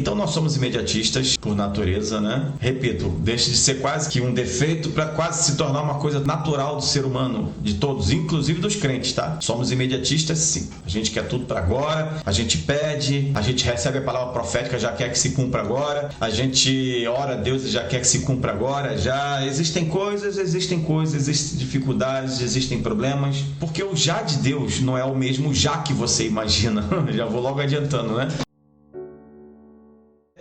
Então nós somos imediatistas por natureza, né? Repito, deixa de ser quase que um defeito para quase se tornar uma coisa natural do ser humano, de todos, inclusive dos crentes, tá? Somos imediatistas, sim. A gente quer tudo para agora, a gente pede, a gente recebe a palavra profética, já quer que se cumpra agora, a gente ora a Deus e já quer que se cumpra agora, já existem coisas, existem dificuldades, existem problemas, porque o já de Deus não é o mesmo já que você imagina. Já vou logo adiantando, né?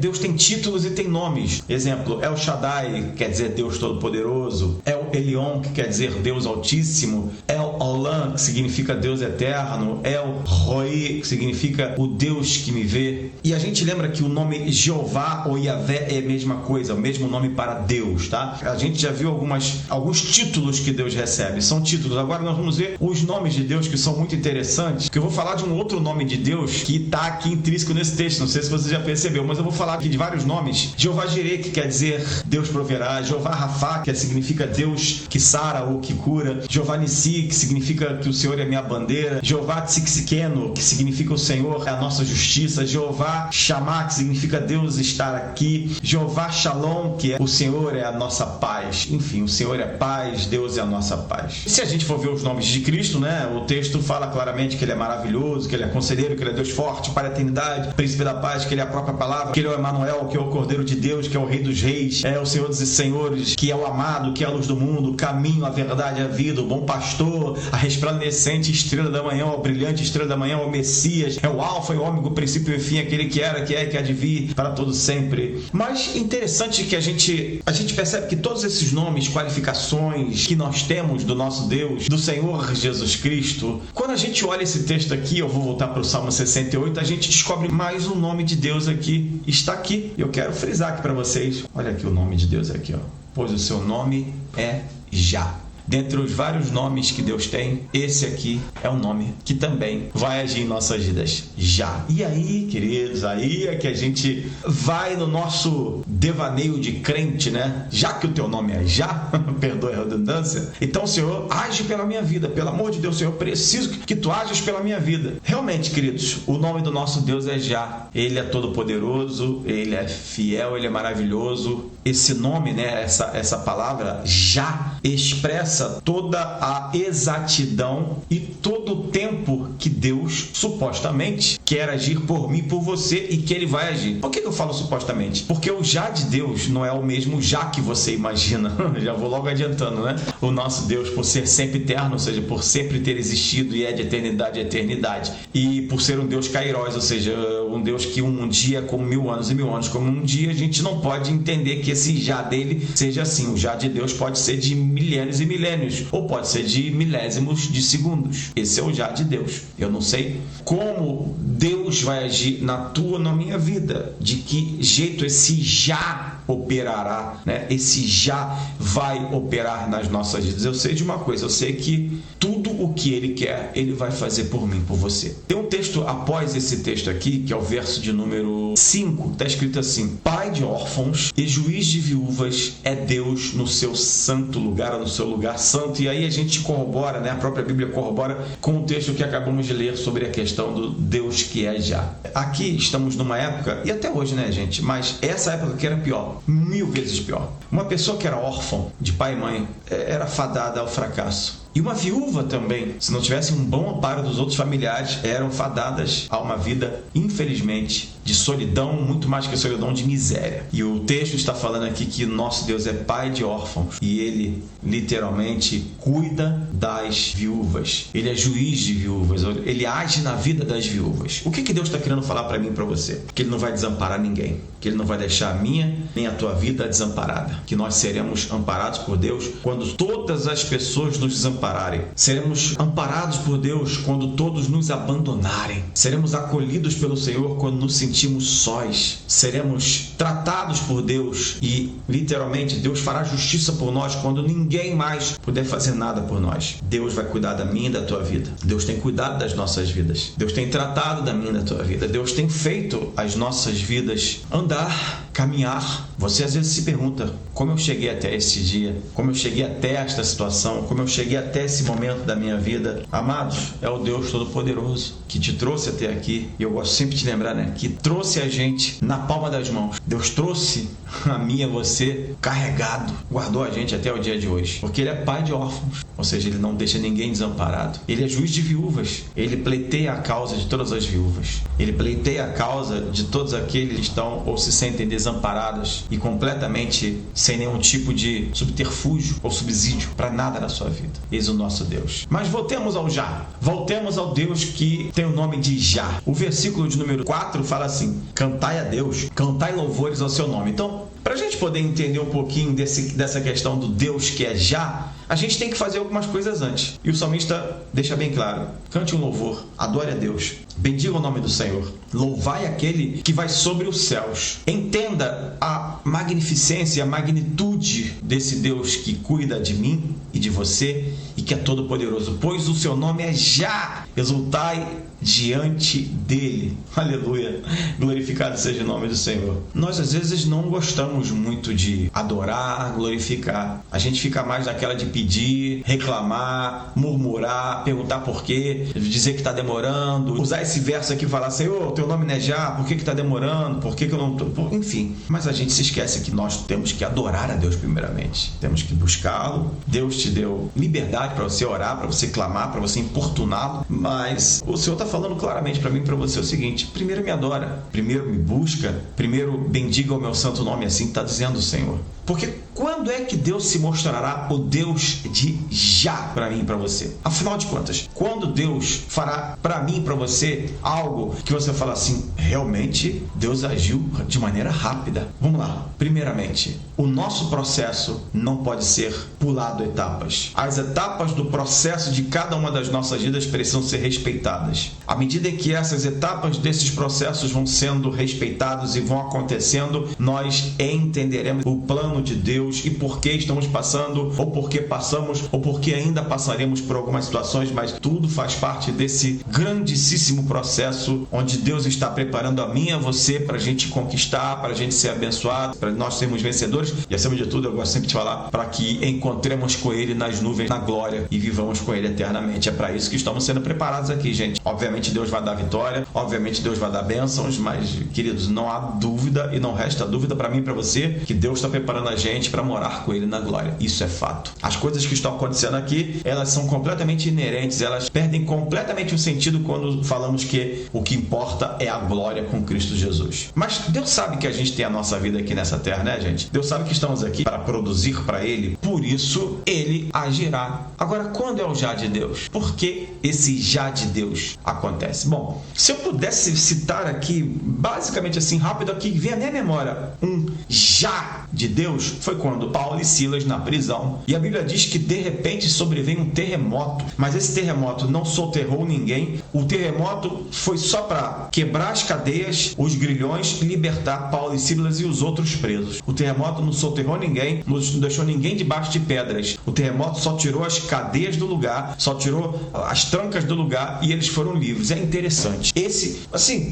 Deus tem títulos e tem nomes. Exemplo, El Shaddai, que quer dizer Deus Todo-Poderoso. El Elyon, que quer dizer Deus Altíssimo. El Olam, que significa Deus Eterno. El Roi, que significa o Deus que me vê. E a gente lembra que o nome Jeová ou Yahvé é a mesma coisa, o mesmo nome para Deus, tá? A gente já viu alguns títulos que Deus recebe. São títulos. Agora nós vamos ver os nomes de Deus, que são muito interessantes. Que eu vou falar de um outro nome de Deus que está aqui intrínseco nesse texto. Não sei se você já percebeu, mas eu vou falar aqui de vários nomes. Jeová Jireh, que quer dizer Deus proverá. Jeová Rafá, que significa Deus que sara ou que cura. Jeová Nissi, que significa que o Senhor é minha bandeira. Jeová Tsiksikeno, que significa o Senhor é a nossa justiça. Jeová Shammah, que significa Deus estar aqui. Jeová Shalom, que é o Senhor é a nossa paz. Enfim, o Senhor é paz, Deus é a nossa paz. E se a gente for ver os nomes de Cristo, né, o texto fala claramente que ele é maravilhoso, que ele é conselheiro, que ele é Deus forte para a eternidade, príncipe da paz, que ele é a própria palavra, que ele é o Emanuel, que é o Cordeiro de Deus, que é o Rei dos Reis, é o Senhor dos Senhores, que é o amado, que é a luz do mundo, o caminho, a verdade, a vida, o bom pastor, a resplandecente estrela da manhã, o brilhante estrela da manhã, o Messias, é o Alfa e o Ômega, o princípio e o fim, aquele que era, que é, que há de vir para todo sempre. Mas interessante que a gente percebe que todos esses nomes, qualificações que nós temos do nosso Deus, do Senhor Jesus Cristo, quando a gente olha esse texto aqui, eu vou voltar para o Salmo 68, a gente descobre mais um nome de Deus aqui, está aqui. Eu quero frisar aqui para vocês, olha aqui o nome de Deus aqui, ó. Pois o seu nome é Já. Dentre os vários nomes que Deus tem, esse aqui é um nome que também vai agir em nossas vidas. Já. E aí, queridos, aí é que a gente vai no nosso devaneio de crente, né? Já que o teu nome é Já, perdoe a redundância, então, Senhor, age pela minha vida. Pelo amor de Deus, Senhor, eu preciso que tu ajas pela minha vida. Realmente, queridos, o nome do nosso Deus é Já. Ele é todo-poderoso, ele é fiel, ele é maravilhoso. Esse nome, né? Essa palavra Já expressa toda a exatidão e todo o tempo que Deus supostamente quer agir por mim e por você e que ele vai agir. Por que eu falo supostamente? Porque o já de Deus não é o mesmo já que você imagina. Já vou logo adiantando, né? O nosso Deus, por ser sempre eterno, ou seja, por sempre ter existido e é de eternidade a eternidade, e por ser um Deus kairós, ou seja, um Deus que um dia é como 1000 anos e 1000 anos como um dia, a gente não pode entender que esse já dele seja assim. O já de Deus pode ser de milênios e milênios, ou pode ser de milésimos de segundos. Esse é o já de Deus. Eu não sei como Deus vai agir na tua ou na minha vida, de que jeito esse já operará, né? Esse já vai operar nas nossas vidas. Eu sei de uma coisa, eu sei que tudo o que ele quer, ele vai fazer por mim, por você. Tem um texto após esse texto aqui, que é o verso de número 5, está escrito assim: Pai de órfãos e juiz de viúvas é Deus no seu santo lugar, ou no seu lugar santo. E aí a gente corrobora, né? A própria Bíblia corrobora com o texto que acabamos de ler sobre a questão do Deus que é Já. Aqui estamos numa época, e até hoje, né, gente? Mas essa época que era pior, 1000 vezes pior. Uma pessoa que era órfã de pai e mãe era fadada ao fracasso. E uma viúva também, se não tivesse um bom amparo dos outros familiares, eram fadadas a uma vida, infelizmente, de solidão, muito mais que solidão, de miséria. E o texto está falando aqui que nosso Deus é pai de órfãos e ele literalmente cuida das viúvas. Ele é juiz de viúvas, ele age na vida das viúvas. O que Deus está querendo falar para mim e para você? Que ele não vai desamparar ninguém, que ele não vai deixar a minha nem a tua vida desamparada, que nós seremos amparados por Deus quando todas as pessoas nos desampararem. Seremos amparados por Deus quando todos nos abandonarem. Seremos acolhidos pelo Senhor quando nos sentimos sós. Seremos tratados por Deus e, literalmente, Deus fará justiça por nós quando ninguém mais puder fazer nada por nós. Deus vai cuidar da minha e da tua vida. Deus tem cuidado das nossas vidas. Deus tem tratado da minha e da tua vida. Deus tem feito as nossas vidas andar, caminhar. Você às vezes se pergunta, como eu cheguei até esse dia? Como eu cheguei até esta situação? Como eu cheguei até esse momento da minha vida? Amados, é o Deus Todo-Poderoso que te trouxe até aqui. E eu gosto sempre de lembrar, que trouxe a gente na palma das mãos. Deus trouxe a mim e a você carregado, guardou a gente até o dia de hoje, porque Ele é pai de órfãos, ou seja, Ele não deixa ninguém desamparado. Ele é juiz de viúvas, Ele pleiteia a causa de todas as viúvas, Ele pleiteia a causa de todos aqueles que estão ou se sentem desamparados e completamente sem nenhum tipo de subterfúgio ou subsídio para nada na sua vida. Eis o nosso Deus. Mas voltemos ao Já, voltemos ao Deus que tem o nome de Já. O versículo de número 4 fala assim: cantai a Deus, cantai louvores ao seu nome. Então, para a gente poder entender um pouquinho dessa questão do Deus que é Já, a gente tem que fazer algumas coisas antes. E o salmista deixa bem claro: cante um louvor, adore a Deus, bendiga o nome do Senhor, louvai aquele que vai sobre os céus. Entenda a magnificência, a magnitude desse Deus que cuida de mim e de você e que é todo poderoso, pois o seu nome é Já, exultai diante dele. Aleluia, glorificado seja o nome do Senhor. Nós às vezes não gostamos muito de adorar, glorificar. A gente fica mais naquela de pedir, reclamar, murmurar, perguntar por quê, dizer que está demorando, usar esse verso aqui e falar: Senhor, teu nome não é Já, por que está demorando, por que eu não estou... Enfim, mas a gente se esquece que nós temos que adorar a Deus primeiramente, temos que buscá-lo. Deus te deu liberdade para você orar, para você clamar, para você importuná-lo, mas o Senhor está falando claramente para mim e para você o seguinte: primeiro me adora, primeiro me busca, primeiro bendiga o meu santo nome, assim está dizendo o Senhor. Porque quando é que Deus se mostrará o Deus de Já para mim e para você? Afinal de contas, quando Deus fará para mim e para você algo que você fala assim: realmente Deus agiu de maneira rápida? Vamos lá. Primeiramente, o nosso processo não pode ser pulado etapas. As etapas do processo de cada uma das nossas vidas precisam ser respeitadas. À medida que essas etapas desses processos vão sendo respeitados e vão acontecendo, nós entenderemos o plano de Deus e por que estamos passando, ou por que passamos, ou por que ainda passaremos por algumas situações, mas tudo faz parte desse grandíssimo processo onde Deus está preparando a mim e a você para a gente conquistar, para a gente ser abençoado, para nós sermos vencedores e, acima de tudo, eu gosto sempre de falar, para que encontremos com Ele nas nuvens, na glória, e vivamos com Ele eternamente. É para isso que estamos sendo preparados aqui, gente. Obviamente Deus vai dar vitória, obviamente Deus vai dar bênçãos, mas, queridos, não há dúvida e não resta dúvida para mim e para você que Deus está preparando a gente para morar com Ele na glória. Isso é fato. As coisas que estão acontecendo aqui, elas são completamente inerentes, elas perdem completamente o sentido quando falamos que o que importa é a glória com Cristo Jesus. Mas Deus sabe que a gente tem a nossa vida aqui nessa terra, né, gente? Deus sabe que estamos aqui para produzir para Ele, por isso Ele agirá. Agora, quando é o Já de Deus? Por que esse Já de Deus acontece? Bom, se eu pudesse citar aqui, basicamente assim, rápido aqui, vem à minha memória um Já de Deus, foi quando Paulo e Silas na prisão, e a Bíblia diz que de repente sobreveio um terremoto, mas esse terremoto não soterrou ninguém. O terremoto foi só para quebrar as cadeias, os grilhões, libertar Paulo e Silas e os outros presos. O terremoto não soterrou ninguém, não deixou ninguém debaixo de pedras. O terremoto só tirou as cadeias do lugar, só tirou as trancas do lugar e eles foram livres. É interessante. Esse, assim,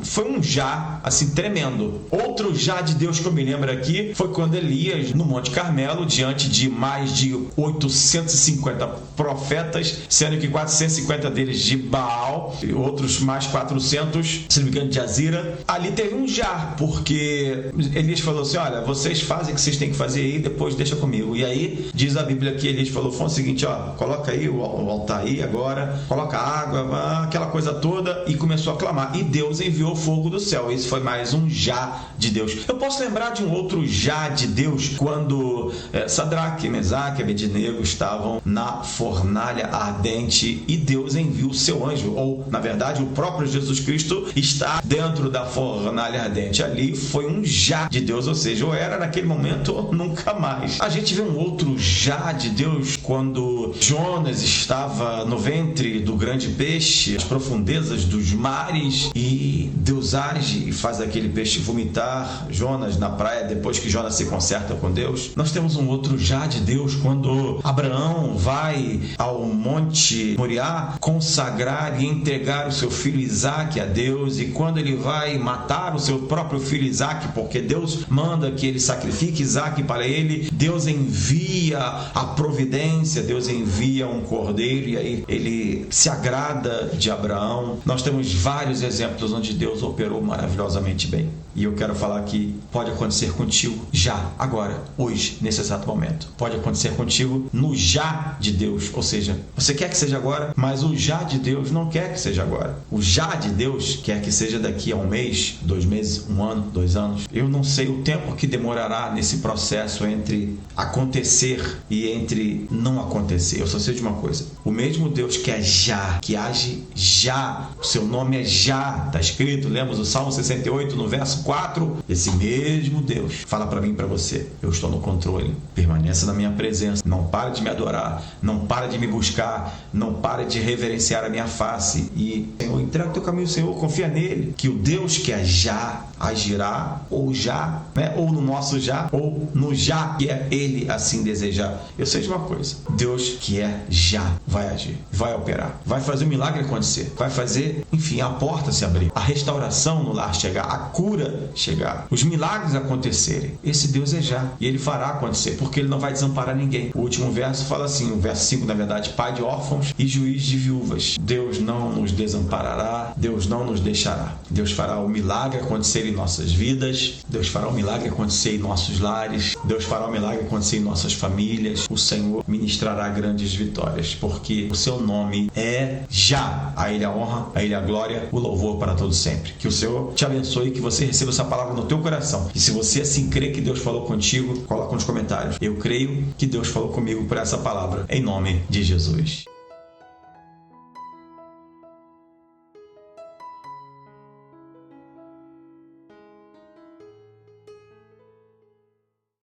foi um Já, assim, tremendo. Outro Já de Deus que eu me lembro aqui foi quando Elias, no Monte Carmelo, diante de mais de 850 profetas, sendo que 450 deles de Baal e outros mais 400, se não me engano, de Azira, ali teve um Já, porque Elias falou assim: olha, vocês fazem o que vocês têm que fazer aí, depois deixa comigo. E aí diz a Bíblia que Elias falou: foi o seguinte, coloca aí o altar aí agora, coloca água, aquela coisa toda, e começou a clamar, e Deus enviou fogo do céu. Esse foi mais um Já de Deus. Eu posso lembrar de um outro Já de Deus quando Sadraque, Mesaque e Abednego estavam na fornalha ardente e Deus enviou o seu anjo, ou na verdade o próprio Jesus Cristo está dentro da fornalha ardente. Ali foi um Já de Deus, ou seja, ou era naquele momento ou nunca mais. A gente vê um outro Já de Deus quando Jonas estava no ventre do grande peixe, as profundezas dos mares, e Deus age e faz aquele peixe vomitar Jonas na praia depois que Jonas se conserta com Deus. Nós temos um outro Já de Deus quando Abraão vai ao Monte Moriá consagrar orar e entregar o seu filho Isaque a Deus, e quando ele vai matar o seu próprio filho Isaque, porque Deus manda que ele sacrifique Isaque para ele, Deus envia a providência, Deus envia um cordeiro, e aí ele se agrada de Abraão. Nós temos vários exemplos onde Deus operou maravilhosamente bem. E eu quero falar que pode acontecer contigo já, agora, hoje, nesse exato momento. Pode acontecer contigo no já de Deus. Ou seja, você quer que seja agora, mas o já de Deus não quer que seja agora. O já de Deus quer que seja daqui a 1 mês, 2 meses, 1 ano, 2 anos. Eu não sei o tempo que demorará nesse processo entre acontecer e entre não acontecer. Eu só sei de uma coisa. O mesmo Deus que é já, que age já, o seu nome é já, está escrito, lemos o Salmo 68 no verso 4, esse mesmo Deus fala para mim e para você: eu estou no controle, permaneça na minha presença, não pare de me adorar, não pare de me buscar, não pare de reverenciar a minha face, e Senhor, entrega o teu caminho, Senhor, confia nele, que o Deus que é já agirá, ou já, né? Ou no nosso já, ou no já que é ele assim desejar. Eu sei de uma coisa: Deus que é já vai agir, vai operar, vai fazer o milagre acontecer, vai fazer, enfim, a porta se abrir, a restauração no lar chegar, a cura chegar, os milagres acontecerem. Esse Deus é já, e ele fará acontecer, porque ele não vai desamparar ninguém. O último verso fala assim, o verso 5 na verdade: pai de órfãos e juiz de viúvas. Deus não nos desamparará, Deus não nos deixará. Deus fará o milagre acontecer em nossas vidas, Deus fará o milagre acontecer em nossos lares, Deus fará o milagre acontecer em nossas famílias. O Senhor ministrará grandes vitórias, porque o seu nome é já. A ele a honra, a ele a glória, o louvor para todos sempre. Que o Senhor te abençoe, que você receba essa palavra no teu coração. E se você assim crê que Deus falou contigo, coloca nos comentários: eu creio que Deus falou comigo por essa palavra, em nome de Jesus.